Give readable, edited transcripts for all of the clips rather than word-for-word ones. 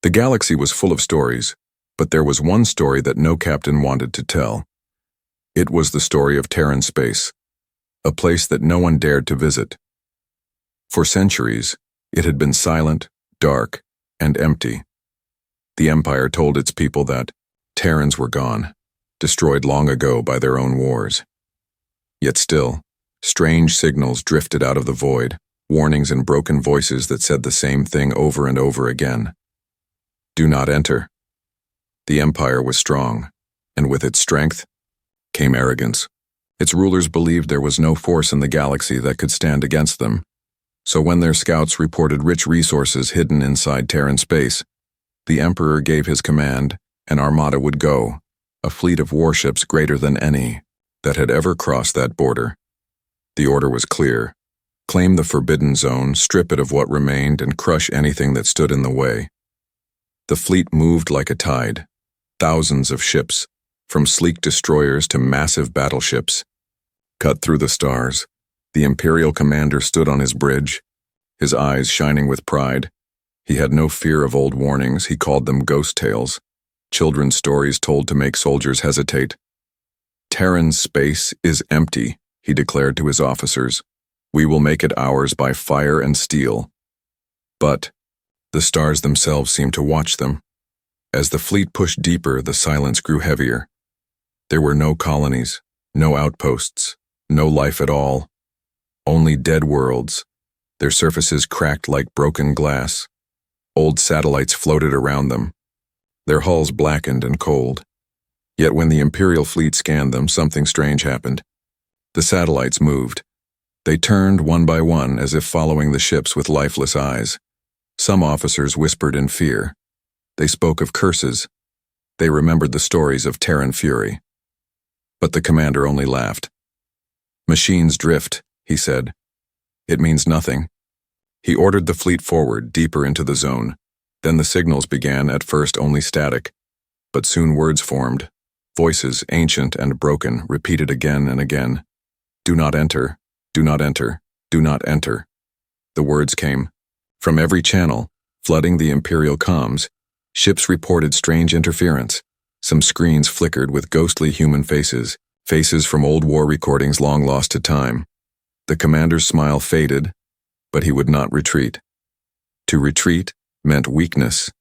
The galaxy was full of stories, but there was one story that no captain wanted to tell. It was the story of Terran Space, a place that no one dared to visit. For centuries, it had been silent, dark, and empty. The Empire told its people that Terrans were gone, destroyed long ago by their own wars. Yet still, strange signals drifted out of the void, warnings and broken voices that said the same thing over and over again. Do not enter. The Empire was strong, and with its strength came arrogance. Its rulers believed there was no force in the galaxy that could stand against them. So when their scouts reported rich resources hidden inside Terran Space, the Emperor gave his command, an armada would go, a fleet of warships greater than any that had ever crossed that border. The order was clear: claim the forbidden zone, strip it of what remained, and crush anything that stood in the way. The fleet moved like a tide, thousands of ships, from sleek destroyers to massive battleships. Cut through the stars, the Imperial commander stood on his bridge, his eyes shining with pride. He had no fear of old warnings. He called them ghost tales, children's stories told to make soldiers hesitate. Terran Space is empty, he declared to his officers. We will make it ours by fire and steel. But the stars themselves seemed to watch them. As the fleet pushed deeper, the silence grew heavier. There were no colonies, no outposts, no life at all. Only dead worlds, their surfaces cracked like broken glass. Old satellites floated around them, their hulls blackened and cold. Yet when the Imperial fleet scanned them, something strange happened. The satellites moved. They turned one by one as if following the ships with lifeless eyes. Some officers whispered in fear. They spoke of curses. They remembered the stories of Terran fury. But the commander only laughed. Machines drift, he said. It means nothing. He ordered the fleet forward, deeper into the zone. Then the signals began, at first only static. But soon words formed. Voices, ancient and broken, repeated again and again. Do not enter, do not enter, do not enter. The words came. From every channel, flooding the Imperial comms, ships reported strange interference. Some screens flickered with ghostly human faces, faces from old war recordings long lost to time. The commander's smile faded, but he would not retreat. To retreat meant weakness,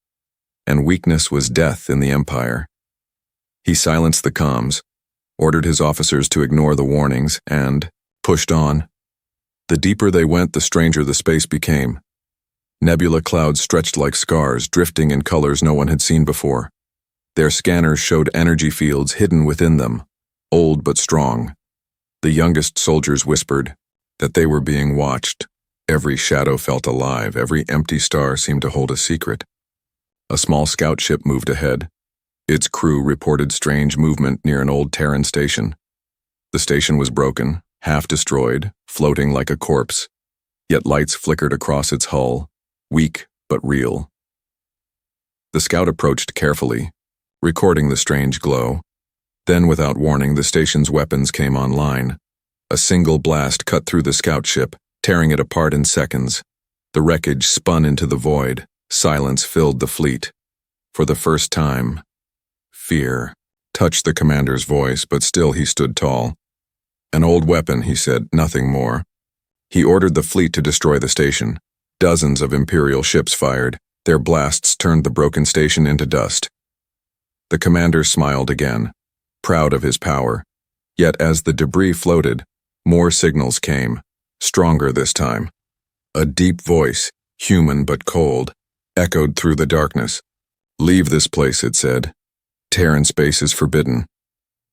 and weakness was death in the Empire. He silenced the comms, ordered his officers to ignore the warnings, and pushed on. The deeper they went, the stranger the space became. Nebula clouds stretched like scars, drifting in colors no one had seen before. Their scanners showed energy fields hidden within them, old but strong. The youngest soldiers whispered that they were being watched. Every shadow felt alive, every empty star seemed to hold a secret. A small scout ship moved ahead. Its crew reported strange movement near an old Terran station. The station was broken, half destroyed, floating like a corpse, yet lights flickered across its hull, weak but real. The scout approached carefully, recording the strange glow. Then, without warning, the station's weapons came online. A single blast cut through the scout ship, tearing it apart in seconds. The wreckage spun into the void. Silence filled the fleet. For the first time, fear touched the commander's voice, but still he stood tall. An old weapon, he said, nothing more. He ordered the fleet to destroy the station. Dozens of Imperial ships fired. Their blasts turned the broken station into dust. The commander smiled again, proud of his power. Yet as the debris floated, more signals came, stronger this time. A deep voice, human but cold, echoed through the darkness. Leave this place, it said. Terran Space is forbidden.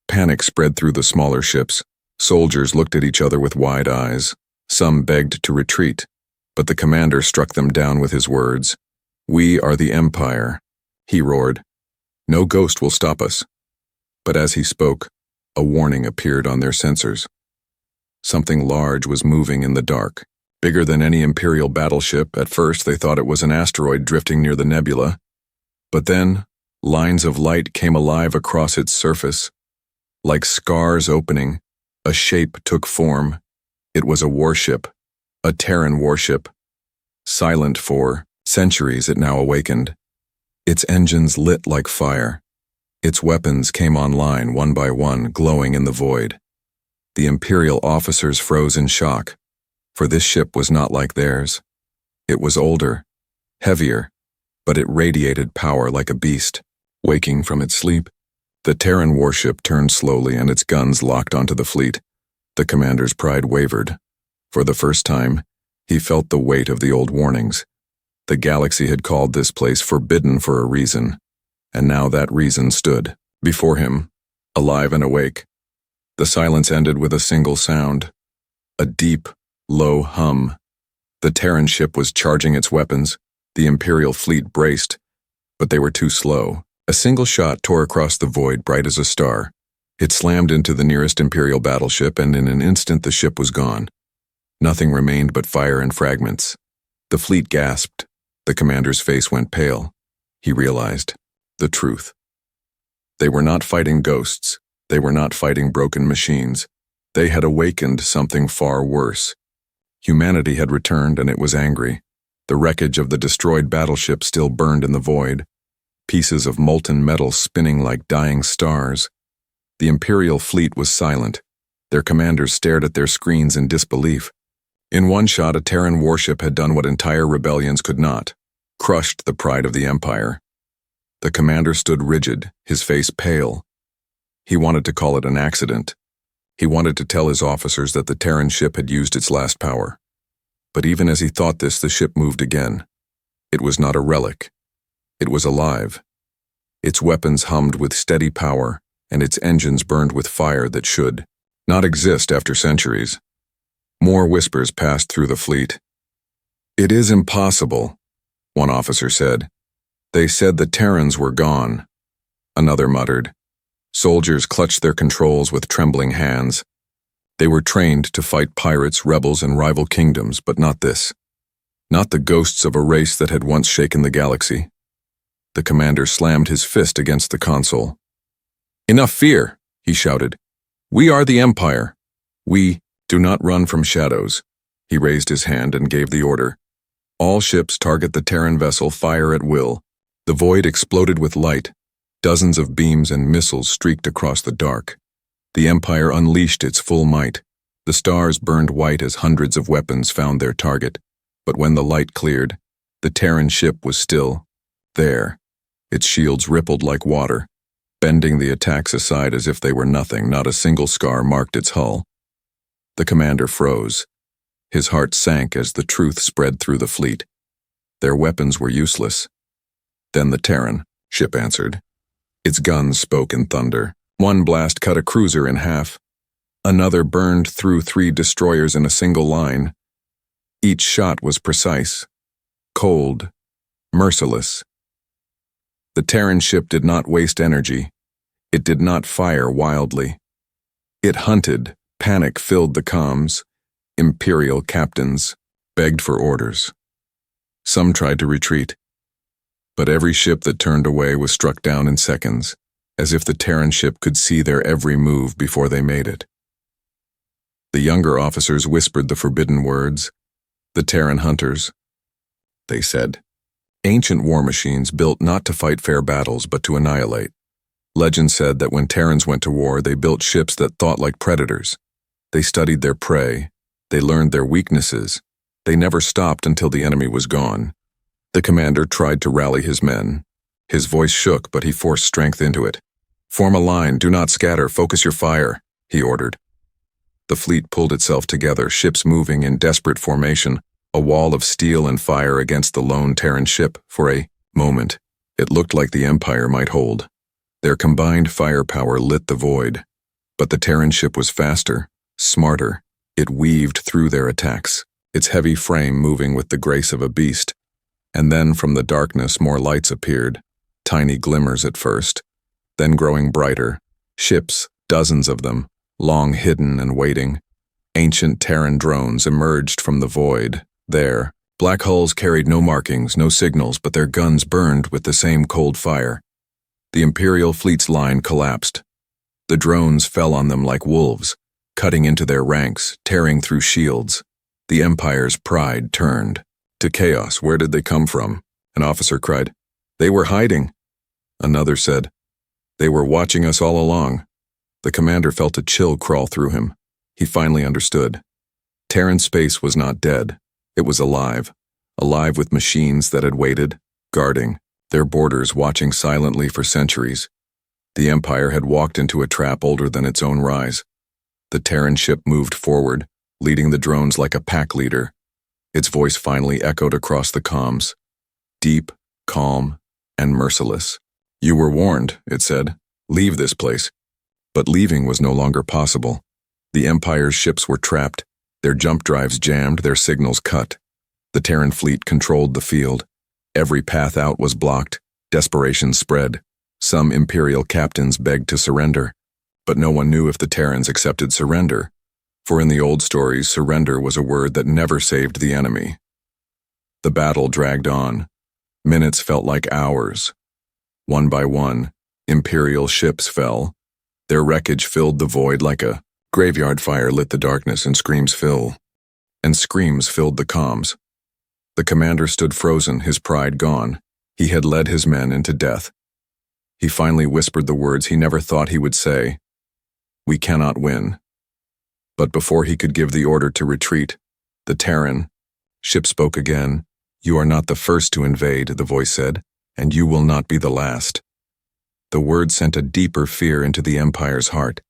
Panic spread through the smaller ships. Soldiers looked at each other with wide eyes. Some begged to retreat, but the commander struck them down with his words. We are the Empire, he roared. No ghost will stop us. But as he spoke, a warning appeared on their sensors. Something large was moving in the dark, bigger than any Imperial battleship. At first they thought it was an asteroid drifting near the nebula. But then, lines of light came alive across its surface. Like scars opening, a shape took form. It was a warship, a Terran warship. Silent for centuries, it now awakened. Its engines lit like fire. Its weapons came online one by one, glowing in the void. The Imperial officers froze in shock, for this ship was not like theirs. It was older, heavier, but it radiated power like a beast. Waking from its sleep, the Terran warship turned slowly and its guns locked onto the fleet. The commander's pride wavered. For the first time, he felt the weight of the old warnings. The galaxy had called this place forbidden for a reason, and now that reason stood before him, alive and awake. The silence ended with a single sound, a deep, low hum. The Terran ship was charging its weapons. The Imperial fleet braced, but they were too slow. A single shot tore across the void, bright as a star. It slammed into the nearest Imperial battleship, and in an instant the ship was gone. Nothing remained but fire and fragments. The fleet gasped. The commander's face went pale. He realized the truth. They were not fighting ghosts. They were not fighting broken machines. They had awakened something far worse. Humanity had returned, and it was angry. The wreckage of the destroyed battleship still burned in the void, pieces of molten metal spinning like dying stars. The Imperial fleet was silent. Their commanders stared at their screens in disbelief. In one shot, a Terran warship had done what entire rebellions could not, crushed the pride of the Empire. The commander stood rigid, his face pale. He wanted to call it an accident. He wanted to tell his officers that the Terran ship had used its last power. But even as he thought this, the ship moved again. It was not a relic. It was alive. Its weapons hummed with steady power, and its engines burned with fire that should not exist after centuries. More whispers passed through the fleet. "It is impossible," one officer said. "They said the Terrans were gone." Another muttered. Soldiers clutched their controls with trembling hands. They were trained to fight pirates, rebels, and rival kingdoms, but not this. Not the ghosts of a race that had once shaken the galaxy. The commander slammed his fist against the console. "Enough fear," he shouted. "We are the Empire. We do not run from shadows." He raised his hand and gave the order. "All ships target the Terran vessel, fire at will." The void exploded with light. Dozens of beams and missiles streaked across the dark. The Empire unleashed its full might. The stars burned white as hundreds of weapons found their target. But when the light cleared, the Terran ship was still there. Its shields rippled like water, bending the attacks aside as if they were nothing. Not a single scar marked its hull. The commander froze. His heart sank as the truth spread through the fleet. Their weapons were useless. Then the Terran ship answered. Its guns spoke in thunder. One blast cut a cruiser in half. Another burned through 3 destroyers in a single line. Each shot was precise, cold, merciless. The Terran ship did not waste energy. It did not fire wildly. It hunted. Panic filled the comms. Imperial captains begged for orders. Some tried to retreat, but every ship that turned away was struck down in seconds, as if the Terran ship could see their every move before they made it. The younger officers whispered the forbidden words. The Terran hunters, they said. Ancient war machines built not to fight fair battles but to annihilate. Legend said that when Terrans went to war, they built ships that thought like predators. They studied their prey. They learned their weaknesses. They never stopped until the enemy was gone. The commander tried to rally his men. His voice shook, but he forced strength into it. "Form a line, do not scatter, focus your fire," he ordered. The fleet pulled itself together, ships moving in desperate formation, a wall of steel and fire against the lone Terran ship. For a moment, it looked like the Empire might hold. Their combined firepower lit the void. But the Terran ship was faster, smarter. It weaved through their attacks, its heavy frame moving with the grace of a beast. And then from the darkness more lights appeared, tiny glimmers at first, then growing brighter. Ships, dozens of them, long hidden and waiting. Ancient Terran drones emerged from the void. There, black hulls carried no markings, no signals, but their guns burned with the same cold fire. The Imperial fleet's line collapsed. The drones fell on them like wolves, cutting into their ranks, tearing through shields. The Empire's pride turned to chaos. Where did they come from? An officer cried. They were hiding, another said. They were watching us all along. The commander felt a chill crawl through him. He finally understood. Terran Space was not dead. It was alive. Alive with machines that had waited, guarding, their borders watching silently for centuries. The Empire had walked into a trap older than its own rise. The Terran ship moved forward, leading the drones like a pack leader. Its voice finally echoed across the comms. Deep, calm, and merciless. You were warned, it said. Leave this place. But leaving was no longer possible. The Empire's ships were trapped, their jump drives jammed, their signals cut. The Terran fleet controlled the field. Every path out was blocked. Desperation spread. Some Imperial captains begged to surrender. But no one knew if the Terrans accepted surrender, for in the old stories, surrender was a word that never saved the enemy. The battle dragged on. Minutes felt like hours. One by one, Imperial ships fell. Their wreckage filled the void like a graveyard fire lit the darkness, and screams filled the comms. The commander stood frozen, his pride gone. He had led his men into death. He finally whispered the words he never thought he would say. We cannot win. But before he could give the order to retreat, the Terran ship spoke again. You are not the first to invade, the voice said, and you will not be the last. The word sent a deeper fear into the Empire's heart.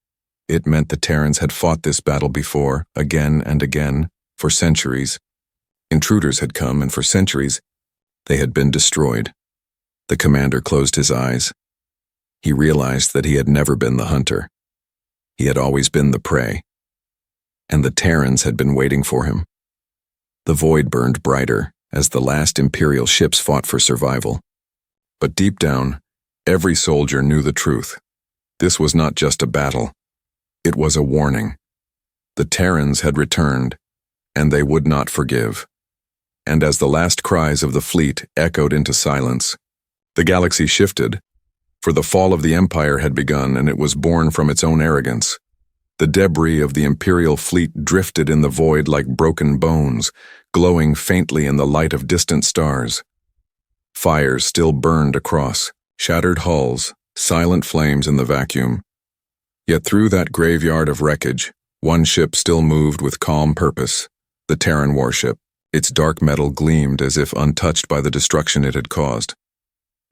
It meant the Terrans had fought this battle before, again and again, for centuries. Intruders had come, and for centuries, they had been destroyed. The commander closed his eyes. He realized that he had never been the hunter. He had always been the prey. And the Terrans had been waiting for him. The void burned brighter as the last Imperial ships fought for survival. But deep down, every soldier knew the truth. This was not just a battle. It was a warning. The Terrans had returned, and they would not forgive. And as the last cries of the fleet echoed into silence, the galaxy shifted, for the fall of the Empire had begun, and it was born from its own arrogance. The debris of the Imperial fleet drifted in the void like broken bones, glowing faintly in the light of distant stars. Fires still burned across, shattered hulls, silent flames in the vacuum. Yet through that graveyard of wreckage, one ship still moved with calm purpose, the Terran warship. Its dark metal gleamed as if untouched by the destruction it had caused.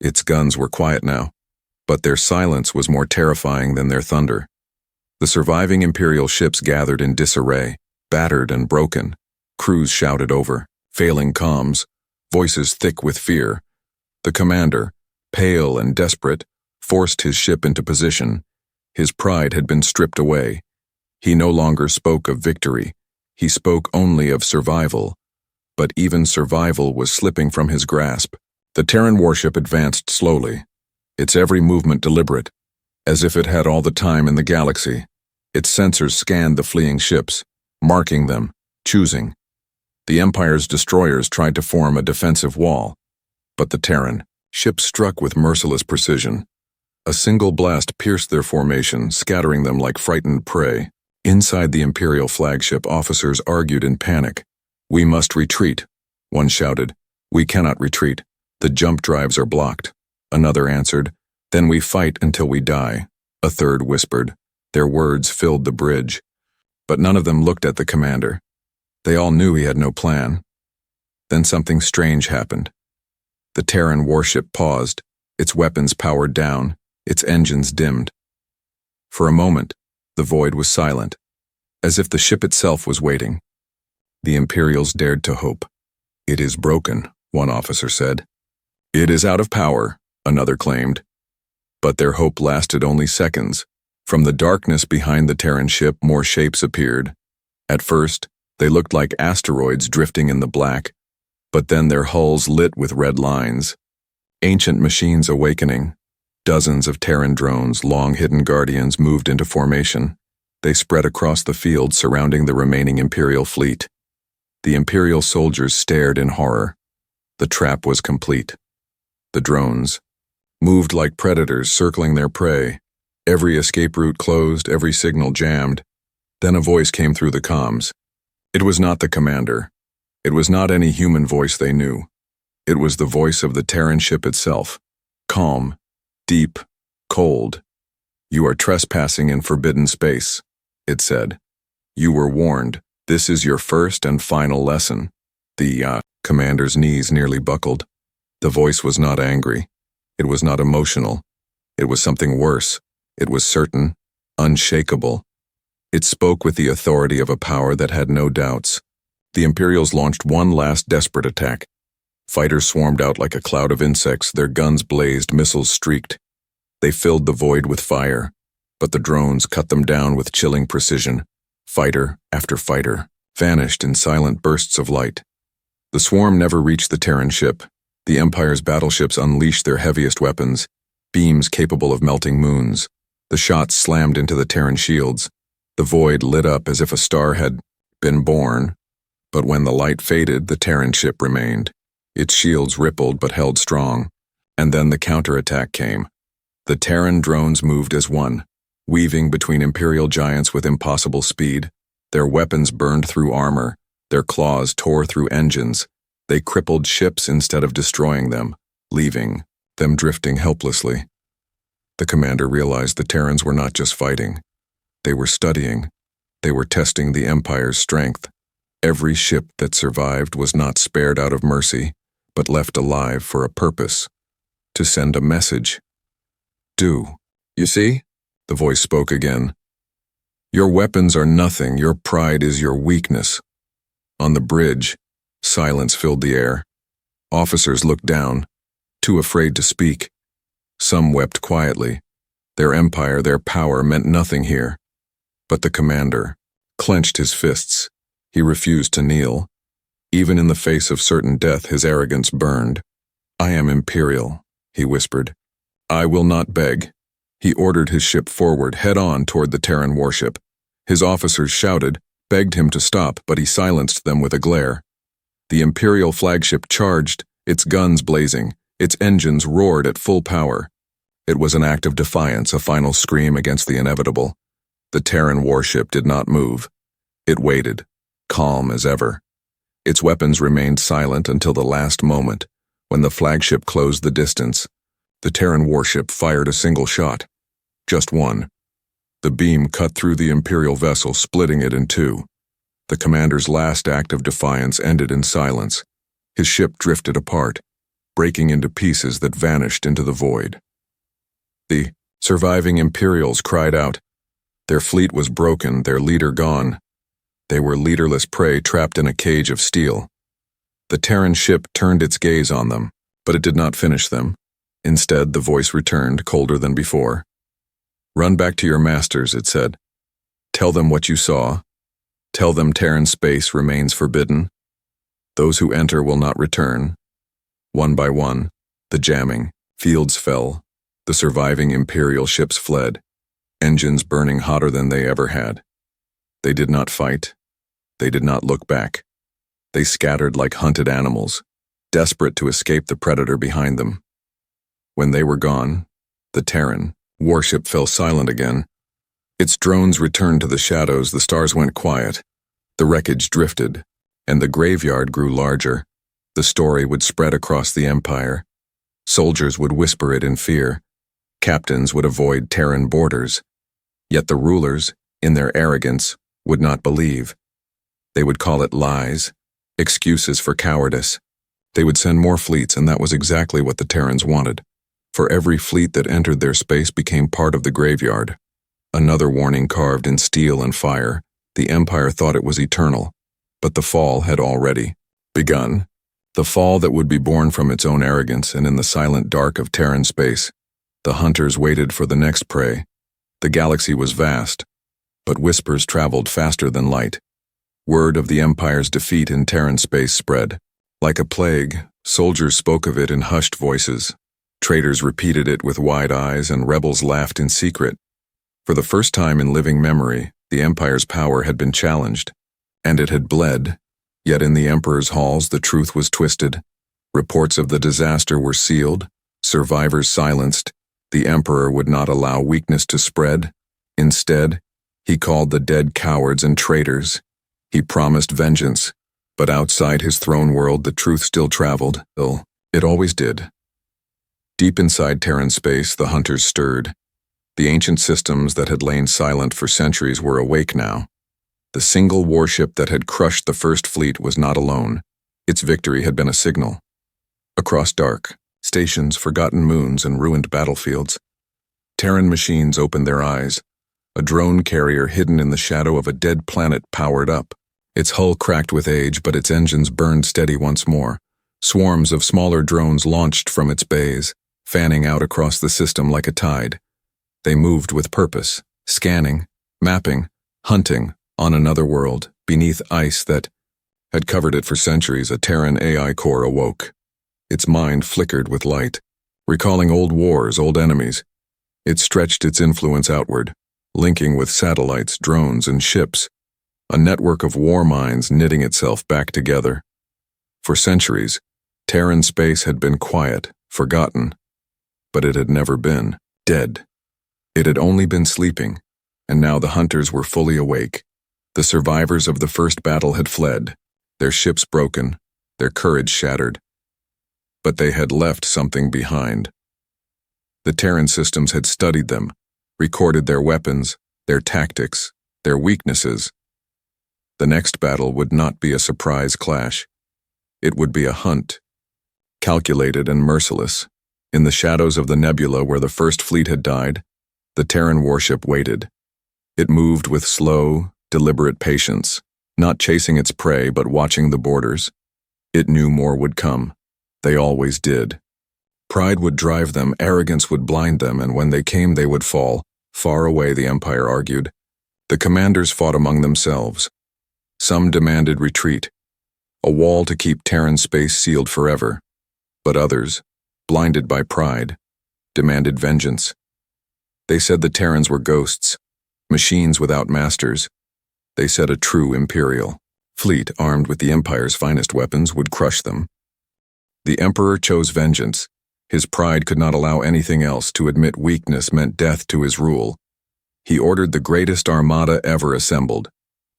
Its guns were quiet now, but their silence was more terrifying than their thunder. The surviving Imperial ships gathered in disarray, battered and broken. Crews shouted over, failing comms, voices thick with fear. The commander, pale and desperate, forced his ship into position. His pride had been stripped away. He no longer spoke of victory. He spoke only of survival. But even survival was slipping from his grasp. The Terran warship advanced slowly, its every movement deliberate, as if it had all the time in the galaxy. Its sensors scanned the fleeing ships, marking them, choosing. The Empire's destroyers tried to form a defensive wall, but the Terran ships struck with merciless precision. A single blast pierced their formation, scattering them like frightened prey. Inside the Imperial flagship, officers argued in panic. We must retreat, one shouted. We cannot retreat. The jump drives are blocked. Another answered, then we fight until we die. A third whispered. Their words filled the bridge. But none of them looked at the commander. They all knew he had no plan. Then something strange happened. The Terran warship paused, its weapons powered down, its engines dimmed. For a moment, the void was silent, as if the ship itself was waiting. The Imperials dared to hope. It is broken, one officer said. It is out of power, another claimed. But their hope lasted only seconds. From the darkness behind the Terran ship, more shapes appeared. At first, they looked like asteroids drifting in the black, but then their hulls lit with red lines. Ancient machines awakening. Dozens of Terran drones, long-hidden guardians, moved into formation. They spread across the field surrounding the remaining Imperial fleet. The Imperial soldiers stared in horror. The trap was complete. The drones moved like predators circling their prey. Every escape route closed, every signal jammed. Then a voice came through the comms. It was not the commander. It was not any human voice they knew. It was the voice of the Terran ship itself. calm, deep, cold. "You are trespassing in forbidden space," it said. "You were warned. This is your first and final lesson." The commander's knees nearly buckled. The voice was not angry. It was not emotional. It was something worse. It was certain, unshakable. It spoke with the authority of a power that had no doubts. The Imperials launched one last desperate attack. Fighters swarmed out like a cloud of insects, their guns blazed, missiles streaked. They filled the void with fire, but the drones cut them down with chilling precision. Fighter after fighter vanished in silent bursts of light. The swarm never reached the Terran ship. The Empire's battleships unleashed their heaviest weapons, beams capable of melting moons. The shots slammed into the Terran shields. The void lit up as if a star had been born, but when the light faded, the Terran ship remained. Its shields rippled but held strong, and then the counterattack came. The Terran drones moved as one, weaving between Imperial giants with impossible speed. Their weapons burned through armor, their claws tore through engines. They crippled ships instead of destroying them, leaving them drifting helplessly. The commander realized the Terrans were not just fighting. They were studying. They were testing the Empire's strength. Every ship that survived was not spared out of mercy, but left alive for a purpose, to send a message. You see? The voice spoke again. Your weapons are nothing, your pride is your weakness. On the bridge, silence filled the air. Officers looked down, too afraid to speak. Some wept quietly. Their empire, their power meant nothing here. But the commander clenched his fists. He refused to kneel. Even in the face of certain death, his arrogance burned. "I am Imperial," he whispered. "I will not beg." He ordered his ship forward, head-on toward the Terran warship. His officers shouted, begged him to stop, but he silenced them with a glare. The Imperial flagship charged, its guns blazing, its engines roared at full power. It was an act of defiance, a final scream against the inevitable. The Terran warship did not move. It waited, calm as ever. Its weapons remained silent until the last moment, when the flagship closed the distance. The Terran warship fired a single shot. Just one. The beam cut through the Imperial vessel, splitting it in two. The commander's last act of defiance ended in silence. His ship drifted apart, breaking into pieces that vanished into the void. The surviving Imperials cried out. Their fleet was broken, their leader gone. They were leaderless prey trapped in a cage of steel. The Terran ship turned its gaze on them, but it did not finish them. Instead, the voice returned, colder than before. "Run back to your masters," it said. "Tell them what you saw. Tell them Terran space remains forbidden. Those who enter will not return." One by one, the jamming, fields fell. The surviving Imperial ships fled, engines burning hotter than they ever had. They did not fight. They did not look back. They scattered like hunted animals, desperate to escape the predator behind them. When they were gone, the Terran warship fell silent again. Its drones returned to the shadows, the stars went quiet. The wreckage drifted, and the graveyard grew larger. The story would spread across the Empire. Soldiers would whisper it in fear. Captains would avoid Terran borders. Yet the rulers, in their arrogance, would not believe. They would call it lies, excuses for cowardice. They would send more fleets, and that was exactly what the Terrans wanted. For every fleet that entered their space became part of the graveyard. Another warning carved in steel and fire. The Empire thought it was eternal, but the fall had already begun. The fall that would be born from its own arrogance, and in the silent dark of Terran space, the hunters waited for the next prey. The galaxy was vast, but whispers traveled faster than light. Word of the Empire's defeat in Terran space spread. Like a plague, soldiers spoke of it in hushed voices. Traitors repeated it with wide eyes, and rebels laughed in secret. For the first time in living memory, the Empire's power had been challenged, and it had bled. Yet in the Emperor's halls, the truth was twisted. Reports of the disaster were sealed, survivors silenced. The Emperor would not allow weakness to spread. Instead, he called the dead cowards and traitors. He promised vengeance, but outside his throne world, the truth still traveled. It always did. Deep inside Terran Space, the hunters stirred. The ancient systems that had lain silent for centuries were awake now. The single warship that had crushed the First Fleet was not alone. Its victory had been a signal. Across dark stations, forgotten moons, and ruined battlefields, Terran machines opened their eyes. A drone carrier hidden in the shadow of a dead planet powered up. Its hull cracked with age, but its engines burned steady once more. Swarms of smaller drones launched from its bays, fanning out across the system like a tide. They moved with purpose, scanning, mapping, hunting on another world, beneath ice that had covered it for centuries. A Terran AI core awoke. Its mind flickered with light, recalling old wars, old enemies. It stretched its influence outward, linking with satellites, drones, and ships, a network of war minds knitting itself back together. For centuries, Terran Space had been quiet, forgotten, but it had never been dead. It had only been sleeping, and now the hunters were fully awake. The survivors of the first battle had fled, their ships broken, their courage shattered. But they had left something behind. The Terran systems had studied them, recorded their weapons, their tactics, their weaknesses. The next battle would not be a surprise clash. It would be a hunt, calculated and merciless. In the shadows of the nebula where the First Fleet had died, the Terran warship waited. It moved with slow, deliberate patience, not chasing its prey but watching the borders. It knew more would come. They always did. Pride would drive them, arrogance would blind them, and when they came they would fall. Far away, the Empire argued. The commanders fought among themselves. Some demanded retreat, a wall to keep Terran Space sealed forever. But others, blinded by pride, demanded vengeance. They said the Terrans were ghosts, machines without masters. They said a true Imperial fleet armed with the Empire's finest weapons would crush them. The Emperor chose vengeance. His pride could not allow anything else. To admit weakness meant death to his rule. He ordered the greatest armada ever assembled,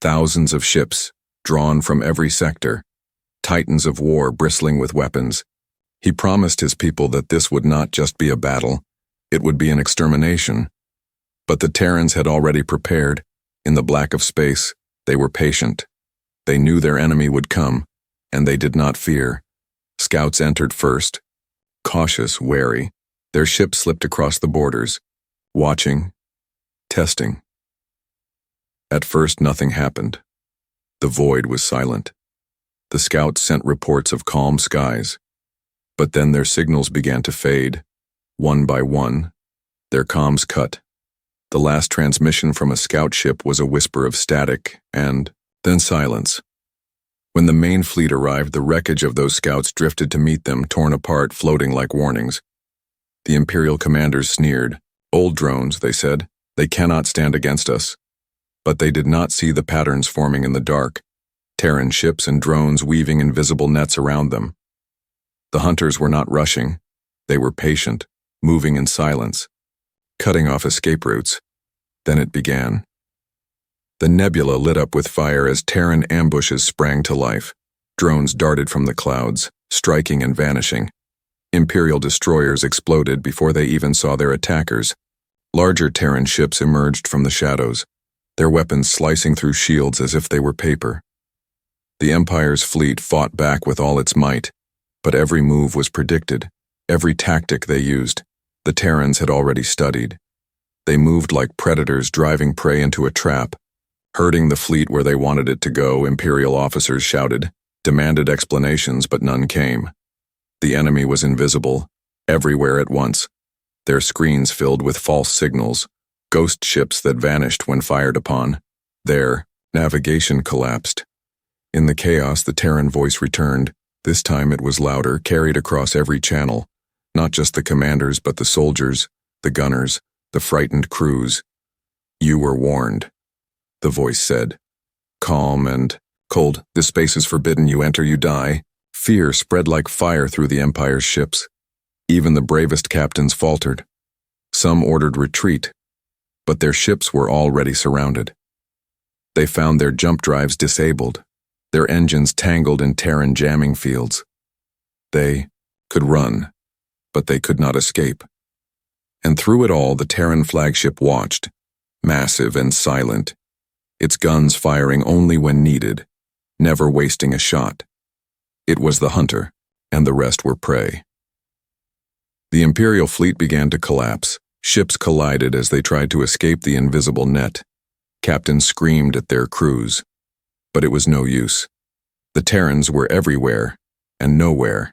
thousands of ships, drawn from every sector, titans of war bristling with weapons. He promised his people that this would not just be a battle, it would be an extermination. But the Terrans had already prepared. In the black of space, they were patient. They knew their enemy would come, and they did not fear. Scouts entered first, cautious, wary. Their ships slipped across the borders, watching, testing. At first, nothing happened. The void was silent. The scouts sent reports of calm skies. But then their signals began to fade. One by one, their comms cut. The last transmission from a scout ship was a whisper of static, and then silence. When the main fleet arrived, the wreckage of those scouts drifted to meet them, torn apart, floating like warnings. The Imperial commanders sneered. Old drones, they said. They cannot stand against us. But they did not see the patterns forming in the dark. Terran ships and drones weaving invisible nets around them. The hunters were not rushing. They were patient, moving in silence, cutting off escape routes. Then it began. The nebula lit up with fire as Terran ambushes sprang to life. Drones darted from the clouds, striking and vanishing. Imperial destroyers exploded before they even saw their attackers. Larger Terran ships emerged from the shadows, their weapons slicing through shields as if they were paper. The Empire's fleet fought back with all its might, but every move was predicted. Every tactic they used, the Terrans had already studied. They moved like predators driving prey into a trap, herding the fleet where they wanted it to go. Imperial officers shouted, demanded explanations, but none came. The enemy was invisible, everywhere at once, their screens filled with false signals, ghost ships that vanished when fired upon. Their navigation collapsed. In the chaos, the Terran voice returned. This time it was louder, carried across every channel. Not just the commanders, but the soldiers, the gunners, the frightened crews. You were warned, the voice said. Calm and cold. This space is forbidden. You enter, you die. Fear spread like fire through the Empire's ships. Even the bravest captains faltered. Some ordered retreat, but their ships were already surrounded. They found their jump drives disabled, their engines tangled in Terran jamming fields. They could run, but they could not escape. And through it all, the Terran flagship watched, massive and silent, its guns firing only when needed, never wasting a shot. It was the hunter, and the rest were prey. The Imperial fleet began to collapse. Ships collided as they tried to escape the invisible net. Captains screamed at their crews. But it was no use. The Terrans were everywhere, and nowhere.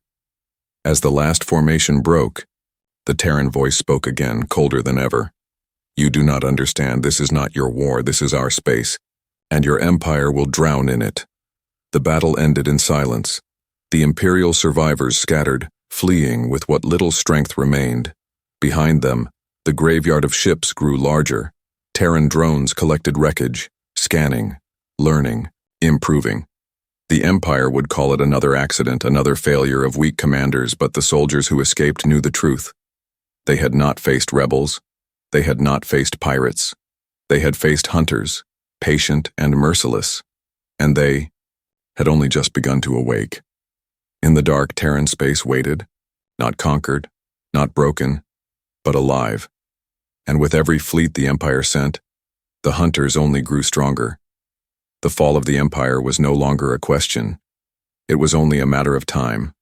As the last formation broke, the Terran voice spoke again, colder than ever. You do not understand. This is not your war. This is our space, and your empire will drown in it. The battle ended in silence. The Imperial survivors scattered, fleeing with what little strength remained. Behind them, the graveyard of ships grew larger. Terran drones collected wreckage, scanning, learning, improving. The Empire would call it another accident, another failure of weak commanders, but the soldiers who escaped knew the truth. They had not faced rebels. They had not faced pirates. They had faced hunters, patient and merciless. And they had only just begun to awake. In the dark, Terran Space waited, not conquered, not broken, but alive. And with every fleet the Empire sent, the hunters only grew stronger. The fall of the Empire was no longer a question. It was only a matter of time.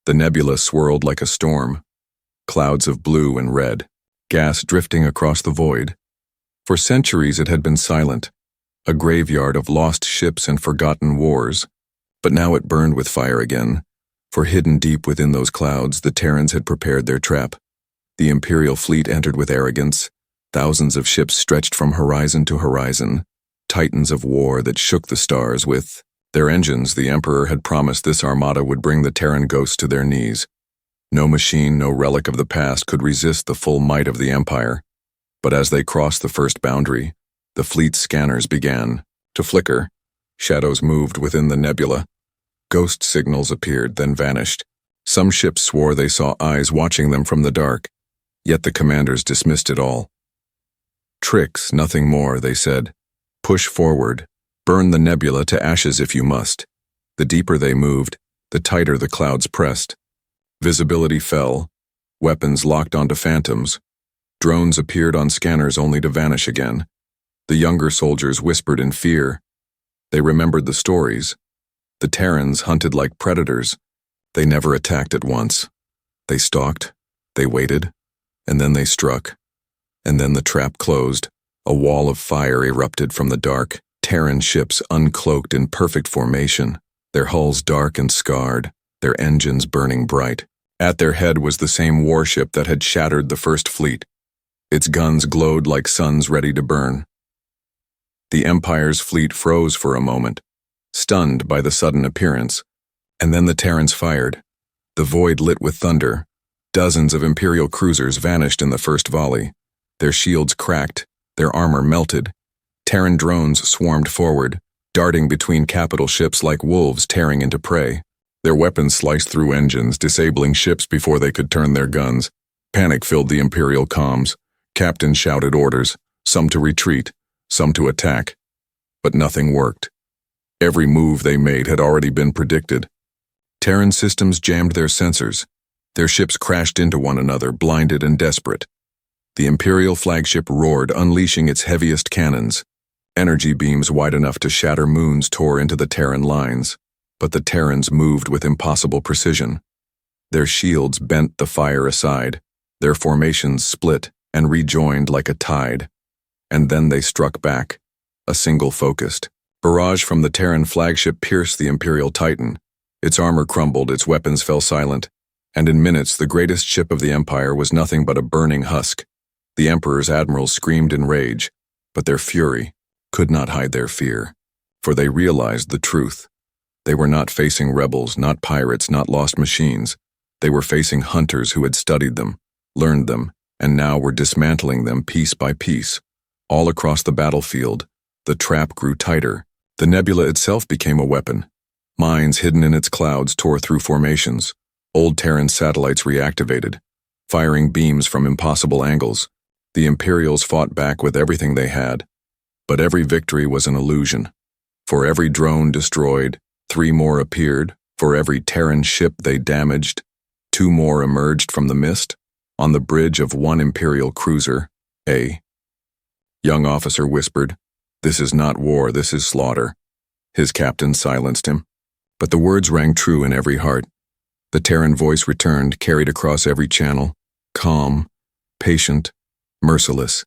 The nebula swirled like a storm, clouds of blue and red, gas drifting across the void. For centuries it had been silent, a graveyard of lost ships and forgotten wars. But now it burned with fire again, for hidden deep within those clouds, the Terrans had prepared their trap. The Imperial fleet entered with arrogance. Thousands of ships stretched from horizon to horizon, titans of war that shook the stars with their engines. The Emperor had promised this armada would bring the Terran ghosts to their knees. No machine, no relic of the past could resist the full might of the Empire. But as they crossed the first boundary, the fleet's scanners began to flicker. Shadows moved within the nebula. Ghost signals appeared, then vanished. Some ships swore they saw eyes watching them from the dark, yet the commanders dismissed it all. Tricks, nothing more, they said. Push forward. Burn the nebula to ashes if you must. The deeper they moved, the tighter the clouds pressed. Visibility fell. Weapons locked onto phantoms. Drones appeared on scanners only to vanish again. The younger soldiers whispered in fear. They remembered the stories. The Terrans hunted like predators. They never attacked at once. They stalked, they waited, and then they struck. And then the trap closed. A wall of fire erupted from the dark. Terran ships uncloaked in perfect formation, their hulls dark and scarred, their engines burning bright. At their head was the same warship that had shattered the first fleet. Its guns glowed like suns ready to burn. The Empire's fleet froze for a moment, stunned by the sudden appearance, and then the Terrans fired. The void lit with thunder. Dozens of Imperial cruisers vanished in the first volley. Their shields cracked, their armor melted. Terran drones swarmed forward, darting between capital ships like wolves tearing into prey. Their weapons sliced through engines, disabling ships before they could turn their guns. Panic filled the Imperial comms. Captains shouted orders, some to retreat, some to attack. But nothing worked. Every move they made had already been predicted. Terran systems jammed their sensors. Their ships crashed into one another, blinded and desperate. The Imperial flagship roared, unleashing its heaviest cannons. Energy beams wide enough to shatter moons tore into the Terran lines. But the Terrans moved with impossible precision. Their shields bent the fire aside. Their formations split and rejoined like a tide. And then they struck back, a single focused. Barrage from the Terran flagship pierced the Imperial Titan. Its armor crumbled, its weapons fell silent, and in minutes the greatest ship of the Empire was nothing but a burning husk. The Emperor's admirals screamed in rage, but their fury could not hide their fear, for they realized the truth. They were not facing rebels, not pirates, not lost machines. They were facing hunters who had studied them, learned them, and now were dismantling them piece by piece. All across the battlefield, the trap grew tighter. The nebula itself became a weapon. Mines hidden in its clouds tore through formations. Old Terran satellites reactivated, firing beams from impossible angles. The Imperials fought back with everything they had. But every victory was an illusion. For every drone destroyed, 3 more appeared. For every Terran ship they damaged, Two more emerged from the mist, on the bridge of one Imperial cruiser, a young officer whispered, "This is not war, this is slaughter." His captain silenced him. But the words rang true in every heart. The Terran voice returned, carried across every channel, calm, patient, merciless.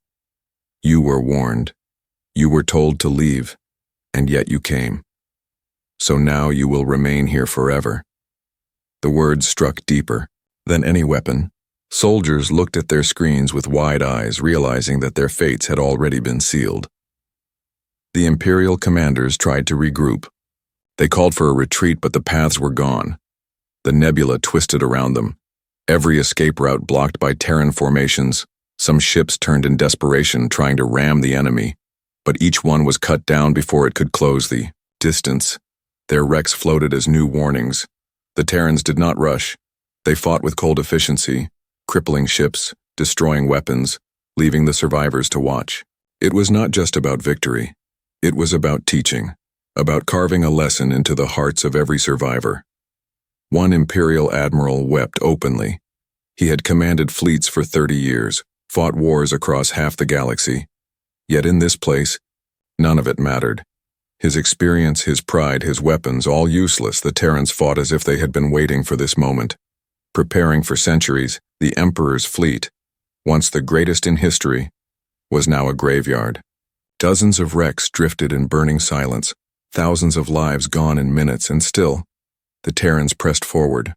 "You were warned. You were told to leave, and yet you came. So now you will remain here forever." The words struck deeper than any weapon. Soldiers looked at their screens with wide eyes, realizing that their fates had already been sealed. The Imperial commanders tried to regroup. They called for a retreat, but the paths were gone. The nebula twisted around them, every escape route blocked by Terran formations. Some ships turned in desperation, trying to ram the enemy, but each one was cut down before it could close the distance. Their wrecks floated as new warnings. The Terrans did not rush. They fought with cold efficiency, crippling ships, destroying weapons, leaving the survivors to watch. It was not just about victory. It was about teaching, about carving a lesson into the hearts of every survivor. One Imperial admiral wept openly. He had commanded fleets for 30 years, fought wars across half the galaxy. Yet in this place, none of it mattered. His experience, his pride, his weapons, all useless. The Terrans fought as if they had been waiting for this moment. Preparing for centuries, the Emperor's fleet, once the greatest in history, was now a graveyard. Dozens of wrecks drifted in burning silence, thousands of lives gone in minutes, and still, the Terrans pressed forward,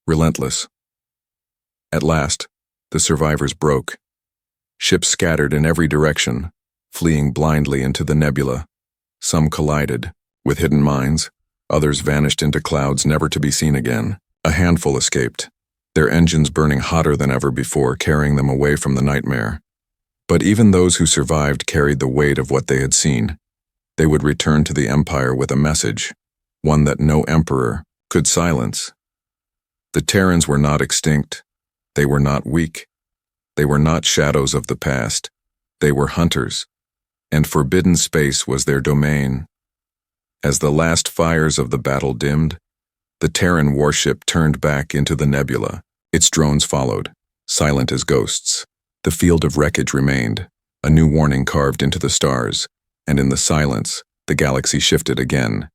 relentless. At last, the survivors broke. Ships scattered in every direction, fleeing blindly into the nebula. Some collided with hidden mines, others vanished into clouds never to be seen again. A handful escaped, their engines burning hotter than ever before, carrying them away from the nightmare. But even those who survived carried the weight of what they had seen. They would return to the Empire with a message, one that no emperor could silence. The Terrans were not extinct. They were not weak. They were not shadows of the past. They were hunters, and forbidden space was their domain. As the last fires of the battle dimmed, the Terran warship turned back into the nebula. Its drones followed, silent as ghosts. The field of wreckage remained, a new warning carved into the stars, and in the silence, the galaxy shifted again.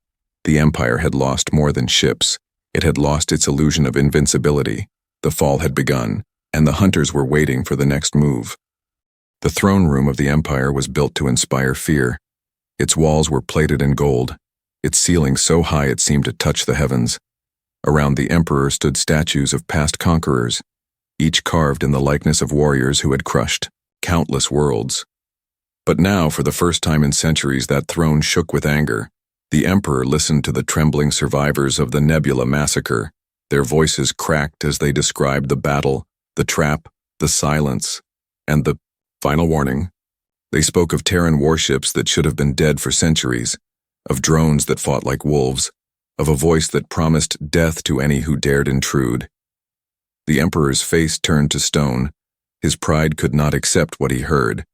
The Empire had lost more than ships. It had lost its illusion of invincibility. The fall had begun, and the hunters were waiting for the next move. The throne room of the Empire was built to inspire fear. Its walls were plated in gold, its ceiling so high it seemed to touch the heavens. Around the Emperor stood statues of past conquerors, each carved in the likeness of warriors who had crushed countless worlds. But now, for the first time in centuries, that throne shook with anger. The Emperor listened to the trembling survivors of the Nebula massacre. Their voices cracked as they described the battle, the trap, the silence, and the final warning. They spoke of Terran warships that should have been dead for centuries, of drones that fought like wolves, of a voice that promised death to any who dared intrude. The Emperor's face turned to stone. His pride could not accept what he heard.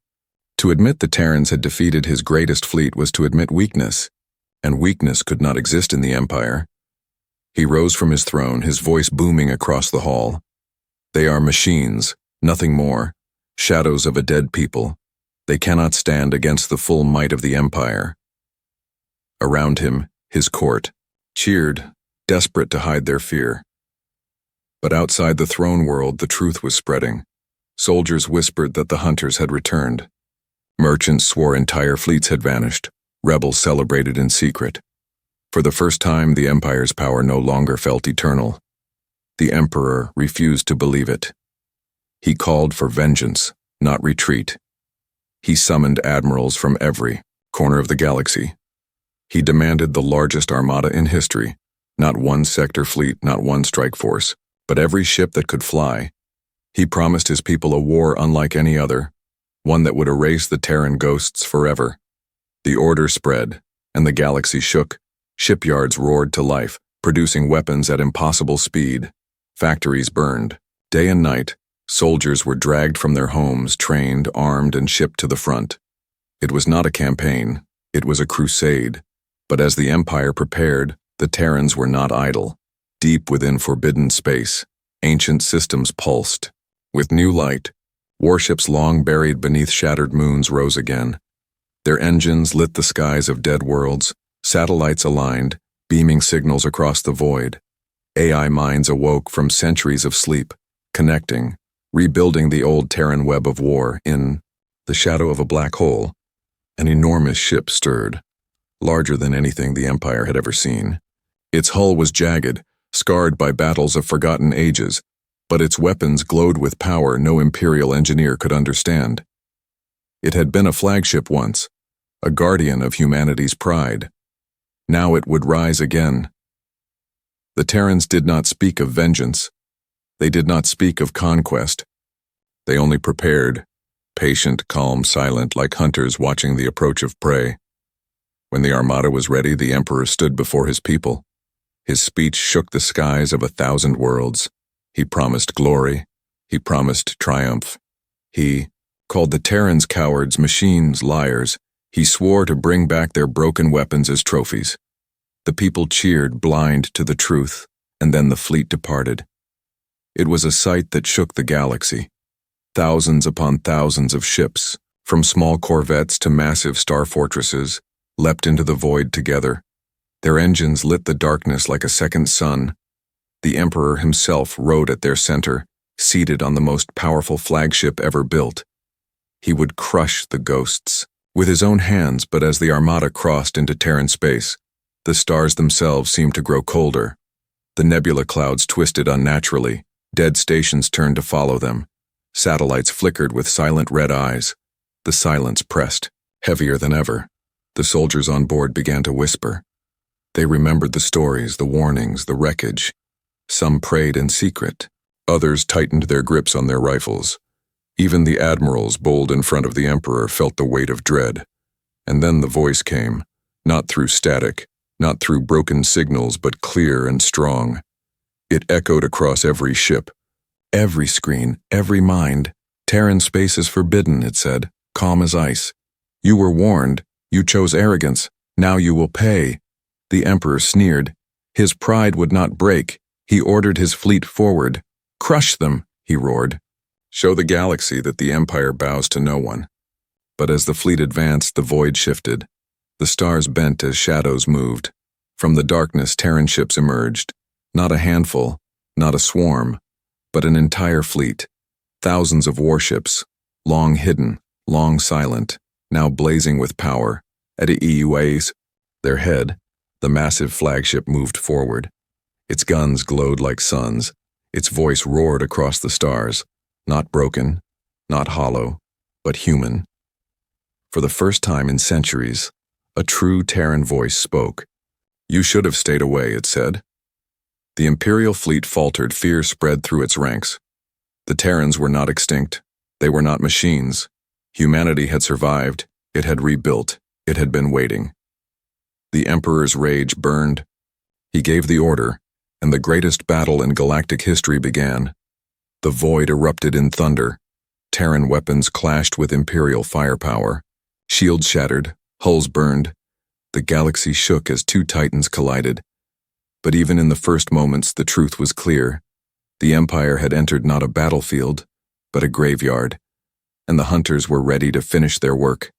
To admit the Terrans had defeated his greatest fleet was to admit weakness, and weakness could not exist in the Empire. He rose from his throne, his voice booming across the hall. "They are machines, nothing more, shadows of a dead people. They cannot stand against the full might of the Empire." Around him, his court cheered, desperate to hide their fear. But outside the throne world, the truth was spreading. Soldiers whispered that the hunters had returned. Merchants swore entire fleets had vanished. Rebels celebrated in secret. For the first time, the Empire's power no longer felt eternal. The Emperor refused to believe it. He called for vengeance, not retreat. He summoned admirals from every corner of the galaxy. He demanded the largest armada in history, not one sector fleet, not one strike force, but every ship that could fly. He promised his people a war unlike any other, one that would erase the Terran ghosts forever. The order spread, and the galaxy shook. Shipyards roared to life, producing weapons at impossible speed. Factories burned. Day and night, soldiers were dragged from their homes, trained, armed, and shipped to the front. It was not a campaign, it was a crusade. But as the Empire prepared, the Terrans were not idle. Deep within forbidden space, Ancient systems pulsed. With new light, warships long buried beneath shattered moons rose again. Their engines lit the skies of dead worlds, satellites aligned, beaming signals across the void. AI minds awoke from centuries of sleep, connecting, rebuilding the old Terran web of war. In the shadow of a black hole, an enormous ship stirred, larger than anything the Empire had ever seen. Its hull was jagged, scarred by battles of forgotten ages, but its weapons glowed with power no Imperial engineer could understand. It had been a flagship once, a guardian of humanity's pride. Now it would rise again. The Terrans did not speak of vengeance. They did not speak of conquest. They only prepared, patient, calm, silent, like hunters watching the approach of prey. When the armada was ready, the Emperor stood before his people. His speech shook the skies of 1,000 worlds. He promised glory. He promised triumph. He called the Terrans cowards, machines, liars. He swore to bring back their broken weapons as trophies. The people cheered, blind to the truth, and then the fleet departed. It was a sight that shook the galaxy. Thousands upon thousands of ships, from small corvettes to massive star fortresses, leapt into the void together. Their engines lit the darkness like a second sun. The Emperor himself rode at their center, seated on the most powerful flagship ever built. He would crush the ghosts with his own hands, but as the armada crossed into Terran space, the stars themselves seemed to grow colder. The nebula clouds twisted unnaturally, dead stations turned to follow them. Satellites flickered with silent red eyes. The silence pressed, heavier than ever. The soldiers on board began to whisper. They remembered the stories, the warnings, the wreckage. Some prayed in secret. Others tightened their grips on their rifles. Even the admirals, bold in front of the Emperor, felt the weight of dread. And then the voice came, not through static, not through broken signals, but clear and strong. It echoed across every ship, every screen, every mind. Terran space is forbidden, it said, calm as ice. You were warned. You chose arrogance. Now you will pay. The Emperor sneered. His pride would not break. He ordered his fleet forward. Crush them, he roared. Show the galaxy that the Empire bows to no one. But as the fleet advanced, the void shifted. The stars bent as shadows moved. From the darkness, Terran ships emerged. Not a handful, not a swarm, but an entire fleet. Thousands of warships, long hidden, long silent, now blazing with power. At EUAs, their head, the massive flagship moved forward. Its guns glowed like suns. Its voice roared across the stars. Not broken, not hollow, but human. For the first time in centuries, a true Terran voice spoke. You should have stayed away, it said. The Imperial fleet faltered, fear spread through its ranks. The Terrans were not extinct. They were not machines. Humanity had survived. It had rebuilt. It had been waiting. The Emperor's rage burned. He gave the order, and the greatest battle in galactic history began. The void erupted in thunder. Terran weapons clashed with Imperial firepower. Shields shattered, hulls burned. The galaxy shook as two titans collided. But even in the first moments, the truth was clear. The Empire had entered not a battlefield, but a graveyard, and the hunters were ready to finish their work.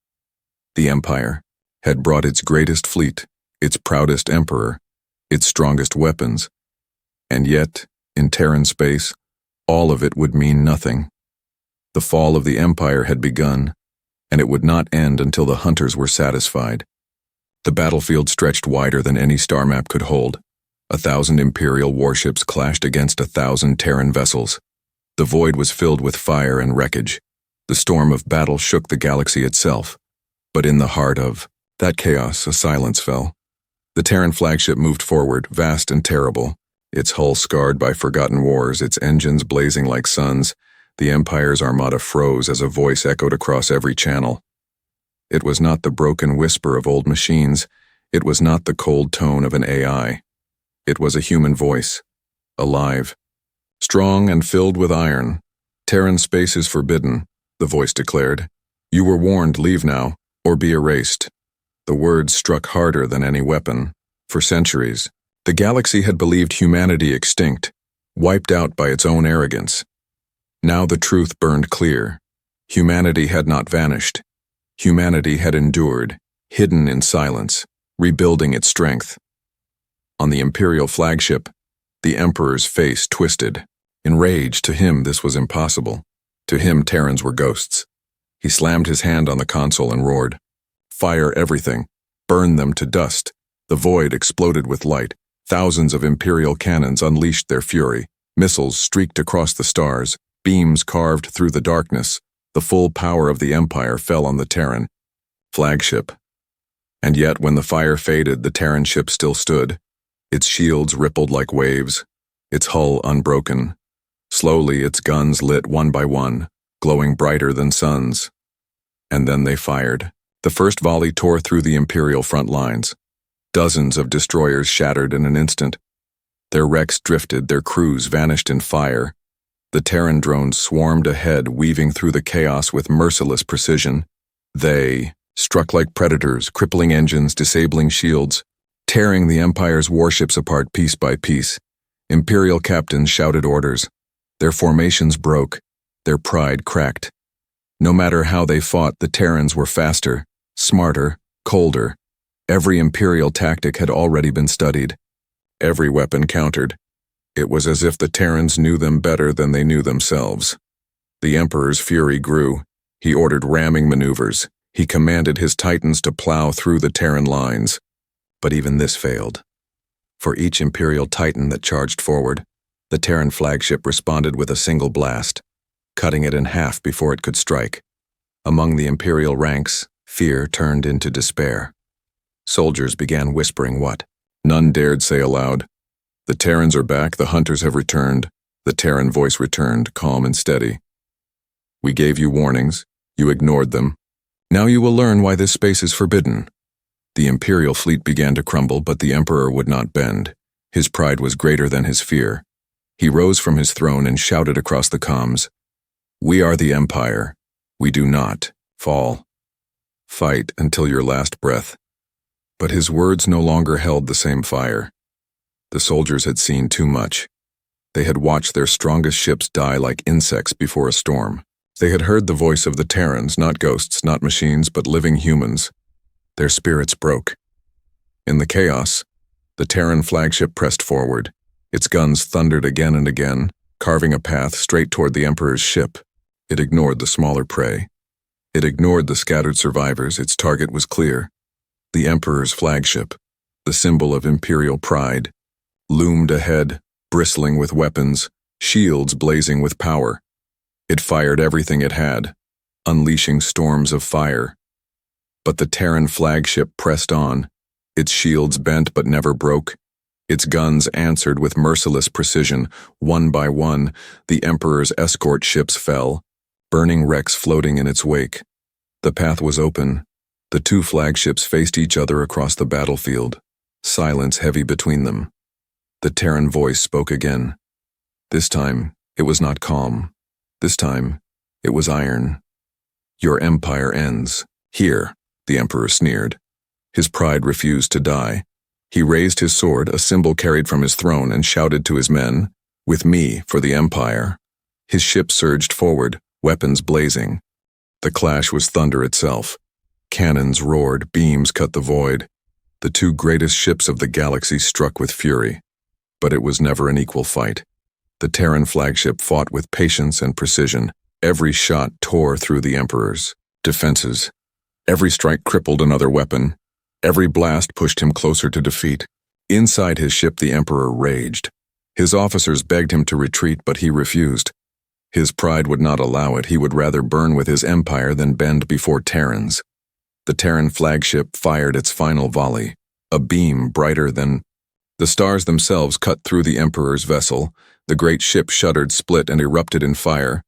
The Empire had brought its greatest fleet, its proudest Emperor, its strongest weapons, and yet, in Terran space, all of it would mean nothing. The fall of the Empire had begun, and it would not end until the hunters were satisfied. The battlefield stretched wider than any star map could hold. 1,000 Imperial warships clashed against 1,000 Terran vessels. The void was filled with fire and wreckage. The storm of battle shook the galaxy itself. But in the heart of that chaos, a silence fell. The Terran flagship moved forward, vast and terrible, its hull scarred by forgotten wars, its engines blazing like suns. The Empire's armada froze as a voice echoed across every channel. It was not the broken whisper of old machines. It was not the cold tone of an AI. It was a human voice, alive, strong and filled with iron. Terran space is forbidden, the voice declared. You were warned, leave now, or be erased. The words struck harder than any weapon. For centuries, the galaxy had believed humanity extinct. wiped out by its own arrogance. Now the truth burned clear. Humanity had not vanished. Humanity had endured, hidden in silence, rebuilding its strength. On the Imperial flagship, the Emperor's face twisted. In rage, to him this was impossible. To him, Terrans were ghosts. He slammed his hand on the console and roared, "Fire everything! Burn them to dust!" The void exploded with light. Thousands of Imperial cannons unleashed their fury. Missiles streaked across the stars. Beams carved through the darkness. The full power of the Empire fell on the Terran flagship. And yet, when the fire faded, the Terran ship still stood. Its shields rippled like waves, its hull unbroken. Slowly, its guns lit one by one, glowing brighter than suns. And then they fired. The first volley tore through the Imperial front lines. Dozens of destroyers shattered in an instant. Their wrecks drifted, their crews vanished in fire. The Terran drones swarmed ahead, weaving through the chaos with merciless precision. They struck like predators, crippling engines, disabling shields, tearing the Empire's warships apart piece by piece. Imperial captains shouted orders. Their formations broke, their pride cracked. No matter how they fought, the Terrans were faster, smarter, colder. Every Imperial tactic had already been studied. Every weapon countered. It was as if the Terrans knew them better than they knew themselves. The Emperor's fury grew. He ordered ramming maneuvers. He commanded his Titans to plow through the Terran lines. But even this failed. For each Imperial Titan that charged forward, the Terran flagship responded with a single blast, cutting it in half before it could strike. Among the Imperial ranks, fear turned into despair. Soldiers began whispering what none dared say aloud. "The Terrans are back, the hunters have returned." The Terran voice returned, calm and steady. "We gave you warnings. You ignored them. Now you will learn why this space is forbidden." The Imperial fleet began to crumble, but the Emperor would not bend. His pride was greater than his fear. He rose from his throne and shouted across the comms, "We are the Empire. We do not fall. Fight until your last breath." But his words no longer held the same fire. The soldiers had seen too much. They had watched their strongest ships die like insects before a storm. They had heard the voice of the Terrans, not ghosts, not machines, but living humans. Their spirits broke. In the chaos, the Terran flagship pressed forward. Its guns thundered again and again, carving a path straight toward the Emperor's ship. It ignored the smaller prey. It ignored the scattered survivors. Its target was clear. The Emperor's flagship, the symbol of Imperial pride, loomed ahead, bristling with weapons, shields blazing with power. It fired everything it had, unleashing storms of fire. But the Terran flagship pressed on. Its shields bent but never broke. Its guns answered with merciless precision. One by one, the Emperor's escort ships fell, burning wrecks floating in its wake. The path was open. The two flagships faced each other across the battlefield, silence heavy between them. The Terran voice spoke again. This time, it was not calm. This time, it was iron. "Your empire ends here," the Emperor sneered. His pride refused to die. He raised his sword, a symbol carried from his throne, and shouted to his men, "With me for the Empire." His ship surged forward, weapons blazing. The clash was thunder itself. Cannons roared, beams cut the void. The two greatest ships of the galaxy struck with fury. But it was never an equal fight. The Terran flagship fought with patience and precision. Every shot tore through the Emperor's defenses. Every strike crippled another weapon. Every blast pushed him closer to defeat. Inside his ship, the Emperor raged. His officers begged him to retreat, but he refused. His pride would not allow it. He would rather burn with his empire than bend before Terrans. The Terran flagship fired its final volley, a beam brighter than... The stars themselves cut through the Emperor's vessel. The great ship shuddered, split, and erupted in fire.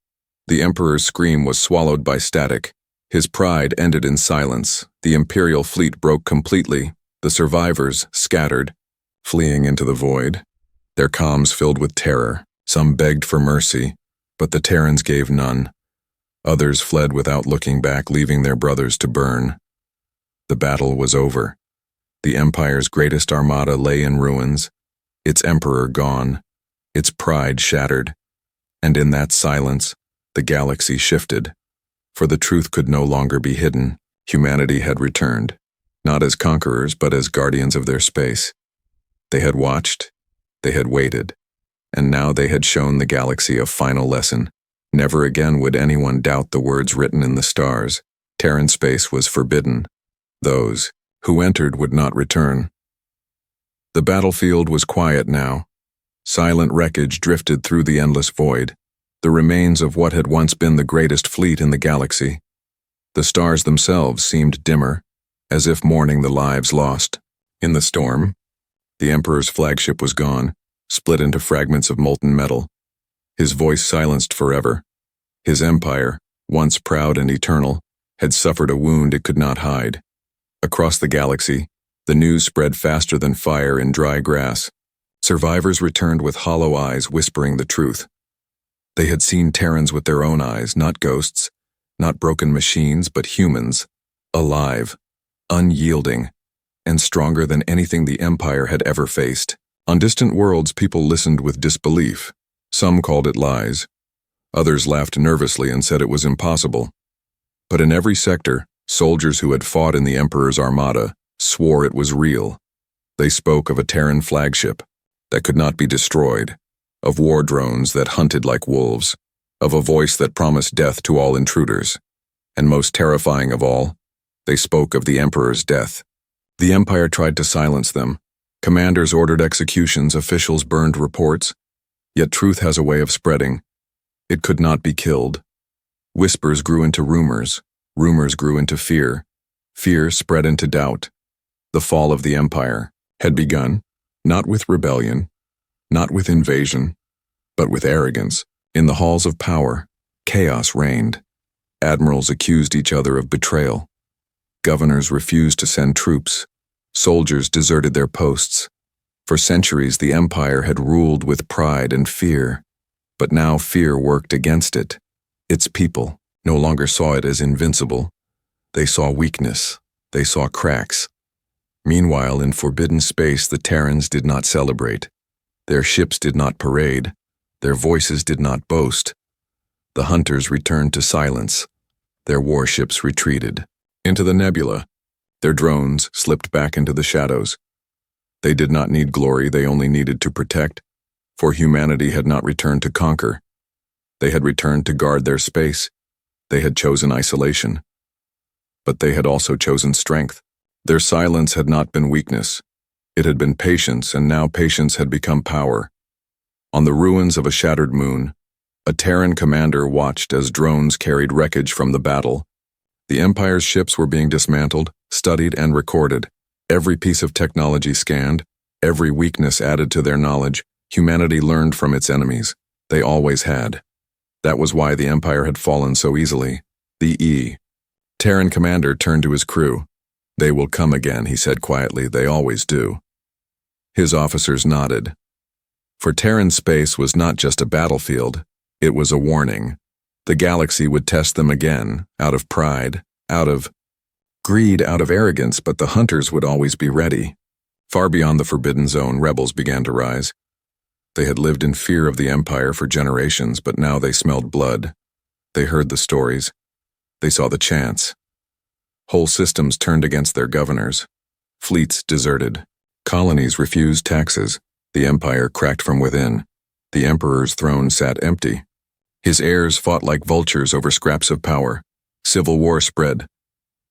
The Emperor's scream was swallowed by static. His pride ended in silence. The Imperial fleet broke completely. The survivors scattered, fleeing into the void. Their comms filled with terror. Some begged for mercy, but the Terrans gave none. Others fled without looking back, leaving their brothers to burn. The battle was over. The Empire's greatest armada lay in ruins, its emperor gone. its pride shattered. And in that silence, the galaxy shifted. For the truth could no longer be hidden. Humanity had returned, not as conquerors but as guardians of their space. They had watched, they had waited, and now they had shown the galaxy a final lesson. Never again would anyone doubt the words written in the stars. Terran space was forbidden. Those who entered would not return. The battlefield was quiet now. Silent wreckage drifted through the endless void, the remains of what had once been the greatest fleet in the galaxy. The stars themselves seemed dimmer, as if mourning the lives lost. In the storm, the Emperor's flagship was gone, split into fragments of molten metal. His voice silenced forever. His empire, once proud and eternal, had suffered a wound it could not hide. Across the galaxy, the news spread faster than fire in dry grass. Survivors returned with hollow eyes whispering the truth. They had seen Terrans with their own eyes, not ghosts, not broken machines, but humans, alive, unyielding, and stronger than anything the Empire had ever faced. On distant worlds, people listened with disbelief. Some called it lies. Others laughed nervously and said it was impossible. But in every sector, soldiers who had fought in the Emperor's armada swore it was real. They spoke of a Terran flagship that could not be destroyed, of war drones that hunted like wolves, of a voice that promised death to all intruders. And most terrifying of all, they spoke of the Emperor's death. The Empire tried to silence them. Commanders ordered executions, officials burned reports. Yet truth has a way of spreading. It could not be killed. Whispers grew into rumors. Rumors grew into fear. Fear spread into doubt. The fall of the Empire had begun, not with rebellion, not with invasion, but with arrogance. In the halls of power, chaos reigned. Admirals accused each other of betrayal. Governors refused to send troops. Soldiers deserted their posts. For centuries, the Empire had ruled with pride and fear, but now fear worked against it. Its people no longer saw it as invincible. They saw weakness. They saw cracks. Meanwhile, in forbidden space, the Terrans did not celebrate. Their ships did not parade. Their voices did not boast. The hunters returned to silence. Their warships retreated into the nebula. Their drones slipped back into the shadows. They did not need glory, they only needed to protect, for humanity had not returned to conquer. They had returned to guard their space. They had chosen isolation. But they had also chosen strength. Their silence had not been weakness. It had been patience, and now patience had become power. On the ruins of a shattered moon, a Terran commander watched as drones carried wreckage from the battle. The Empire's ships were being dismantled, studied, and recorded. Every piece of technology scanned, every weakness added to their knowledge. Humanity learned from its enemies. They always had. That was why the Empire had fallen so easily. The Terran commander turned to his crew. "They will come again," he said quietly. "They always do." His officers nodded. For Terran space was not just a battlefield, it was a warning. The galaxy would test them again, out of pride, out of greed, out of arrogance, but the hunters would always be ready. Far beyond the forbidden zone, rebels began to rise. They had lived in fear of the Empire for generations, but now they smelled blood. They heard the stories. They saw the chants. Whole systems turned against their governors. Fleets deserted. Colonies refused taxes. The Empire cracked from within. The Emperor's throne sat empty. His heirs fought like vultures over scraps of power. Civil war spread.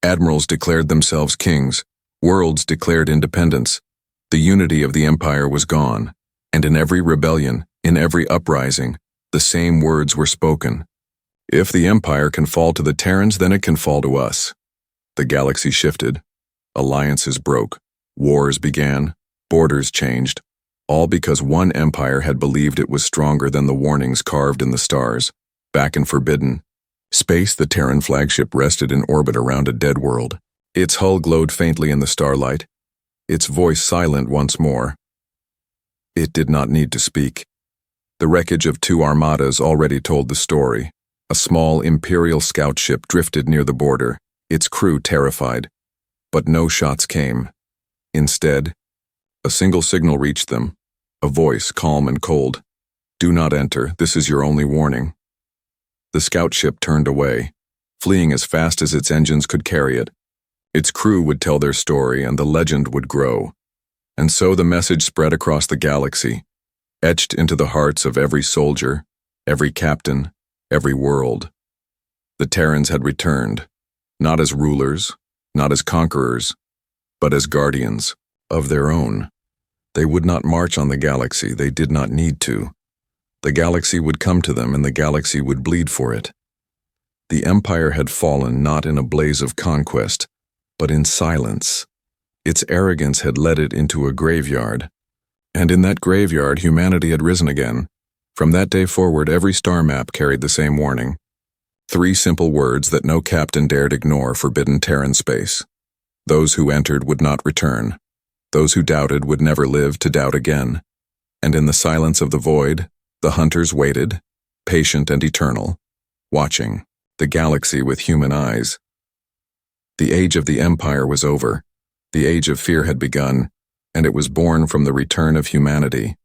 Admirals declared themselves kings. Worlds declared independence. The unity of the Empire was gone. And in every rebellion, in every uprising, the same words were spoken. If the Empire can fall to the Terrans, then it can fall to us. The galaxy shifted. Alliances broke. Wars began. Borders changed. All because one empire had believed it was stronger than the warnings carved in the stars. Back in forbidden space, the Terran flagship rested in orbit around a dead world. Its hull glowed faintly in the starlight, its voice silent once more. It did not need to speak. The wreckage of 2 armadas already told the story. A small Imperial scout ship drifted near the border, its crew terrified. But no shots came. Instead, a single signal reached them, a voice calm and cold. Do not enter, this is your only warning. The scout ship turned away, fleeing as fast as its engines could carry it. Its crew would tell their story and the legend would grow. And so the message spread across the galaxy, etched into the hearts of every soldier, every captain, every world. The Terrans had returned, not as rulers, not as conquerors, but as guardians of their own. They would not march on the galaxy, they did not need to. The galaxy would come to them and the galaxy would bleed for it. The Empire had fallen not in a blaze of conquest, but in silence. Its arrogance had led it into a graveyard. And in that graveyard, humanity had risen again. From that day forward, every star map carried the same warning. 3 simple words that no captain dared ignore: forbidden Terran space. Those who entered would not return. Those who doubted would never live to doubt again. And in the silence of the void, the hunters waited, patient and eternal, watching the galaxy with human eyes. The age of the Empire was over. The age of fear had begun, and it was born from the return of humanity.